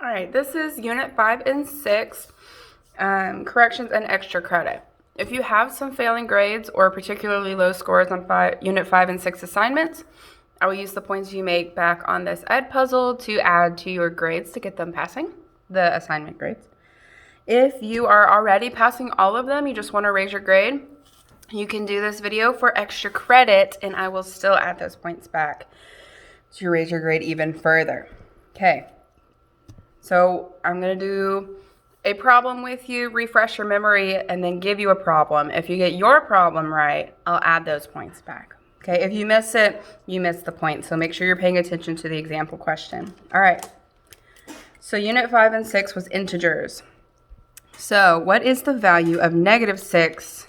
All right, this is Unit 5 and 6, Corrections and Extra Credit. If you have some failing grades or particularly low scores on Unit 5 and 6 assignments, I will use the points you make back on this Ed puzzle to add to your grades to get them passing, the assignment grades. If you are already passing all of them, you just want to raise your grade, you can do this video for extra credit, and I will still add those points back to raise your grade even further. Okay. So I'm going to do a problem with you, refresh your memory, and then give you a problem. If you get your problem right, I'll add those points back. Okay, if you miss it, you miss the point. So make sure you're paying attention to the example question. All right. So Unit 5 and 6 was integers. So what is the value of -6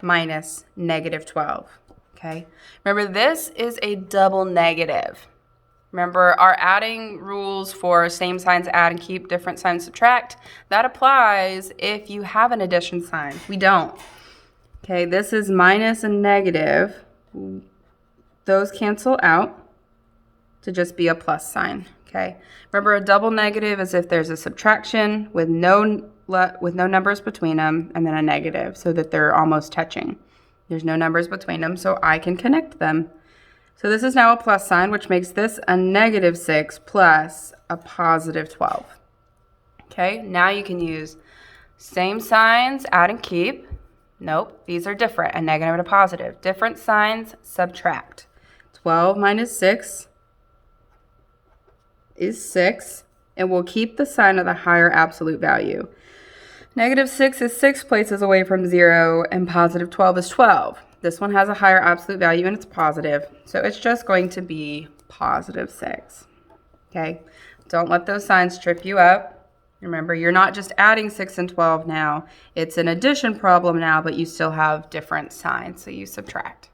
minus -12? Okay. Remember, this is a double negative. Remember, our adding rules for same signs add and keep, different signs subtract, that applies if you have an addition sign. We don't. Okay, this is minus and negative. Those cancel out to just be a plus sign. Okay, remember, a double negative is if there's a subtraction with no numbers between them and then a negative so that they're almost touching. There's no numbers between them, so I can connect them. So this is now a plus sign, which makes this a -6 plus a +12. Okay, now you can use same signs, add and keep. Nope, these are different, a negative and a positive. Different signs, subtract. 12 minus 6 is 6, and we'll keep the sign of the higher absolute value. -6 is 6 places away from 0, and +12 is 12. This one has a higher absolute value and it's positive, so it's just going to be +6. Okay, don't let those signs trip you up. Remember, you're not just adding 6 and 12 now. It's an addition problem now, but you still have different signs, so you subtract.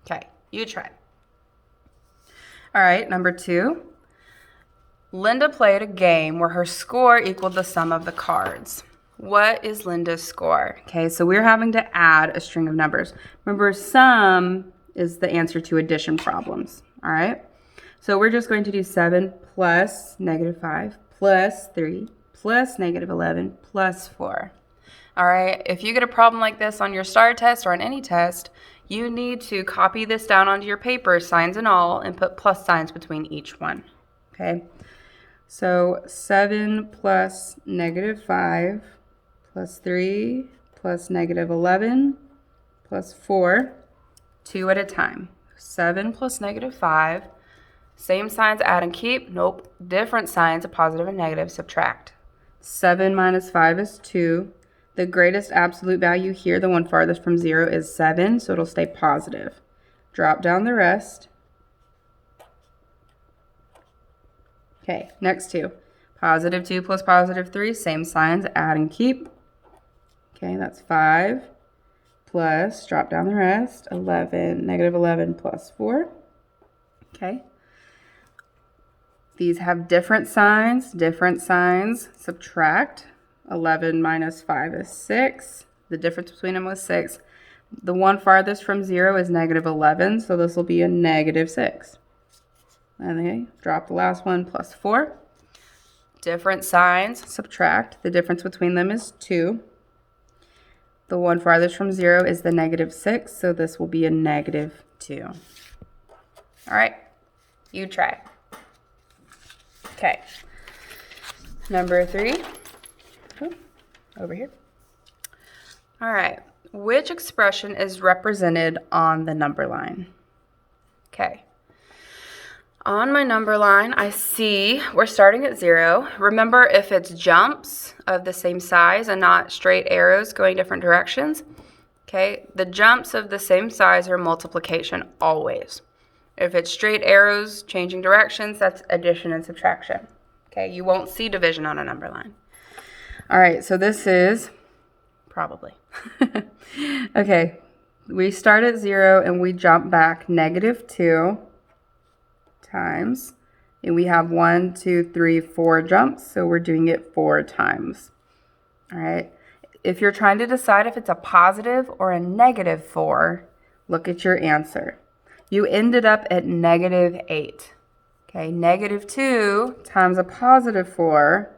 Okay, you try. All right, number 2. Linda played a game where her score equaled the sum of the cards. What is Linda's score? Okay, so we're having to add a string of numbers. Remember, sum is the answer to addition problems, all right? So we're just going to do 7 plus -5 plus 3 plus -11 plus 4. All right, if you get a problem like this on your STAR test or on any test, you need to copy this down onto your paper, signs and all, and put plus signs between each one, okay? So 7 plus -5 plus 3 plus -11 plus 4, 2 at a time. 7 plus -5, same signs, add and keep. Nope, different signs, a positive and negative, subtract. 7 minus 5 is 2. The greatest absolute value here, the one farthest from 0, is 7, so it'll stay positive. Drop down the rest. Okay, next 2. +2 plus +3, same signs, add and keep. Okay, that's 5 plus, drop down the rest, -11 plus 4. Okay. These have different signs, subtract. 11 minus 5 is 6. The difference between them was 6. The one farthest from 0 is -11, so this will be a -6. Okay, drop the last one, plus 4. Different signs, subtract. The difference between them is 2. The one farthest from 0 is the -6, so this will be a -2. All right, you try. Okay, number 3, over here. All right, which expression is represented on the number line? Okay. On my number line, I see we're starting at 0. Remember, if it's jumps of the same size and not straight arrows going different directions, okay, the jumps of the same size are multiplication always. If it's straight arrows changing directions, that's addition and subtraction. Okay, you won't see division on a number line. All right, so this is probably. Okay, we start at 0 and we jump back -2. Times, and we have 1, 2, 3, 4 jumps, so we're doing it 4 times. All right, if you're trying to decide if it's a positive or a -4, look at your answer. You ended up at -8. Okay, -2 times a +4.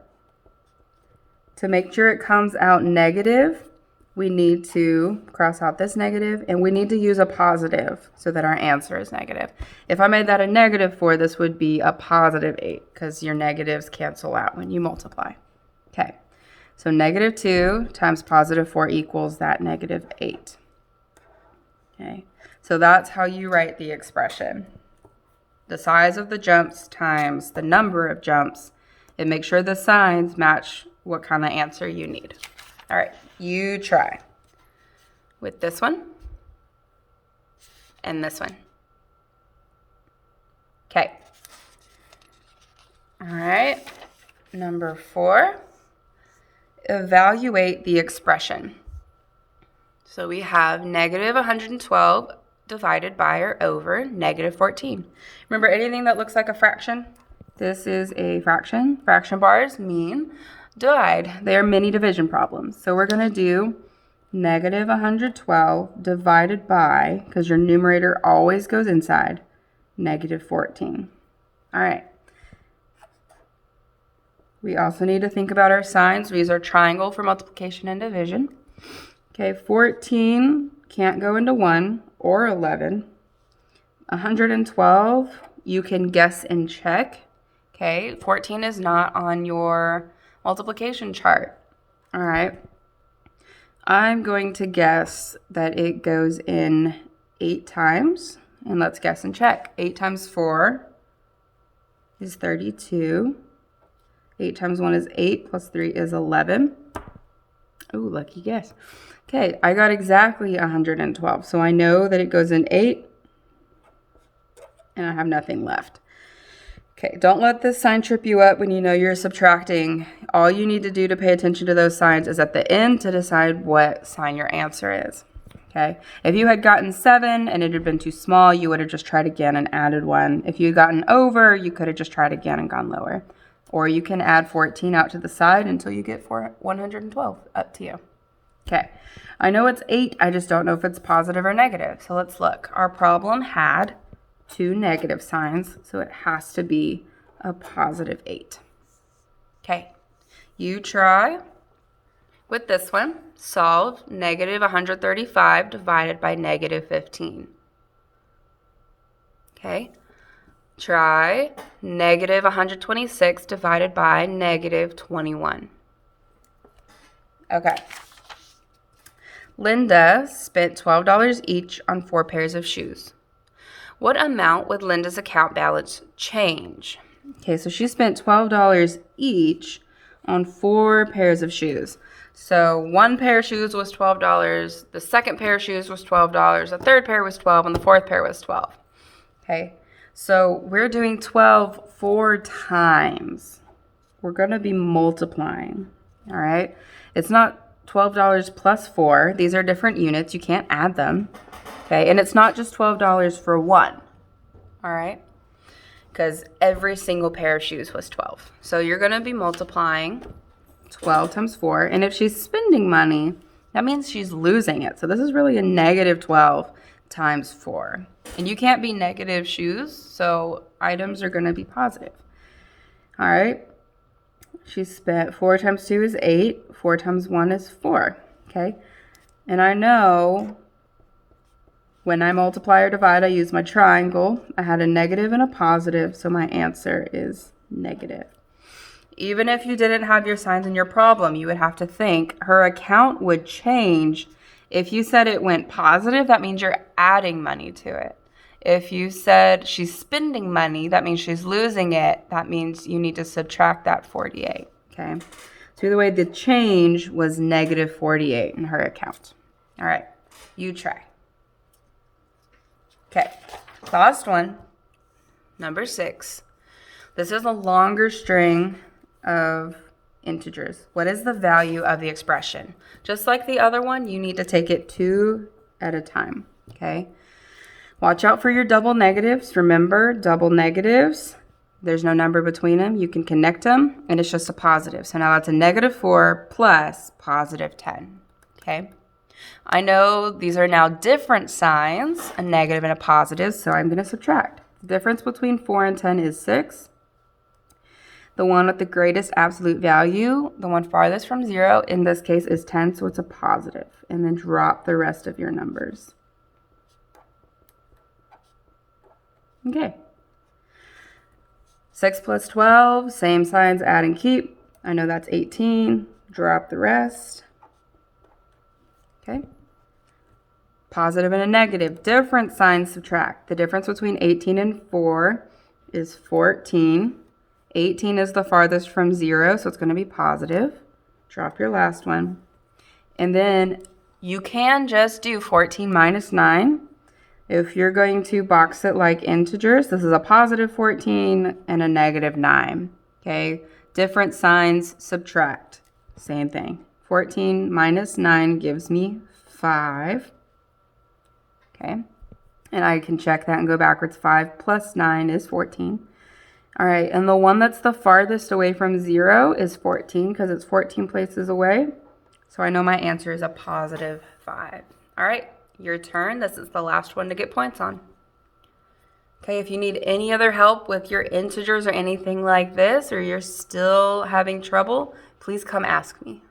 To make sure it comes out negative, we need to cross out this negative, and we need to use a positive so that our answer is negative. If I made that a -4, this would be a +8 because your negatives cancel out when you multiply. Okay, so -2 times +4 equals that -8. Okay, so that's how you write the expression. The size of the jumps times the number of jumps, and make sure the signs match what kind of answer you need. All right, you try with this one and this one. Okay. All right, number 4, evaluate the expression. So we have -112 divided by or over -14. Remember, anything that looks like a fraction, this is a fraction. Fraction bars mean divide. They are mini division problems. So we're going to do -112 divided by, because your numerator always goes inside, -14. All right. We also need to think about our signs. We use our triangle for multiplication and division. Okay, 14 can't go into 1 or 11. 112, you can guess and check. Okay, 14 is not on your multiplication chart. All right. I'm going to guess that it goes in 8 times. And let's guess and check. 8 times 4 is 32. 8 times 1 is 8, plus 3 is 11. Oh, lucky guess. Okay, I got exactly 112. So I know that it goes in 8, and I have nothing left. Okay, don't let this sign trip you up when you know you're subtracting. All you need to do to pay attention to those signs is at the end to decide what sign your answer is. Okay, if you had gotten 7 and it had been too small, you would have just tried again and added 1. If you had gotten over, you could have just tried again and gone lower. Or you can add 14 out to the side until you get 112, up to you. Okay, I know it's 8, I just don't know if it's positive or negative. So let's look. Our problem had 2 negative signs, so it has to be a +8. Okay, you try with this one. Solve -135 divided by -15. Okay, try -126 divided by -21. Okay. Linda spent $12 each on 4 pairs of shoes. What amount would Linda's account balance change? Okay, so she spent $12 each on 4 pairs of shoes. So 1 pair of shoes was $12, the second pair of shoes was $12, the third pair was $12, and the fourth pair was $12. Okay, so we're doing 12 4 times. We're going to be multiplying, all right? It's not $12 plus 4. These are different units. You can't add them. Okay, and it's not just $12 for 1. All right? Because every single pair of shoes was 12. So you're going to be multiplying 12 times 4. And if she's spending money, that means she's losing it. So this is really a -12 times 4. And you can't be negative shoes, so items are going to be positive. All right? She spent 4 times 2 is 8. 4 times 1 is 4. Okay? And I know when I multiply or divide, I use my triangle. I had a negative and a positive, so my answer is negative. Even if you didn't have your signs in your problem, you would have to think her account would change. If you said it went positive, that means you're adding money to it. If you said she's spending money, that means she's losing it. That means you need to subtract that 48, okay? So either way, the change was -48 in her account. All right, you try. Okay, last one, number 6. This is a longer string of integers. What is the value of the expression? Just like the other one, you need to take it 2 at a time, okay? Watch out for your double negatives. Remember, double negatives, there's no number between them. You can connect them, and it's just a positive. So now that's a -4 plus +10, okay? I know these are now different signs, a negative and a positive, so I'm going to subtract. The difference between 4 and 10 is 6. The one with the greatest absolute value, the one farthest from 0, in this case is 10, so it's a positive. And then drop the rest of your numbers. Okay. 6 plus 12, same signs, add and keep. I know that's 18. Drop the rest. Okay. Positive and a negative. Different signs subtract. The difference between 18 and 4 is 14. 18 is the farthest from 0, so it's going to be positive. Drop your last one. And then you can just do 14 minus 9. If you're going to box it like integers, this is a positive 14 and a negative 9. Okay, different signs subtract. Same thing. 14 minus 9 gives me 5. Okay, and I can check that and go backwards. 5 plus 9 is 14. All right, and the one that's the farthest away from 0 is 14 because it's 14 places away. So I know my answer is a positive 5. All right, your turn. This is the last one to get points on. Okay, if you need any other help with your integers or anything like this, or you're still having trouble, please come ask me.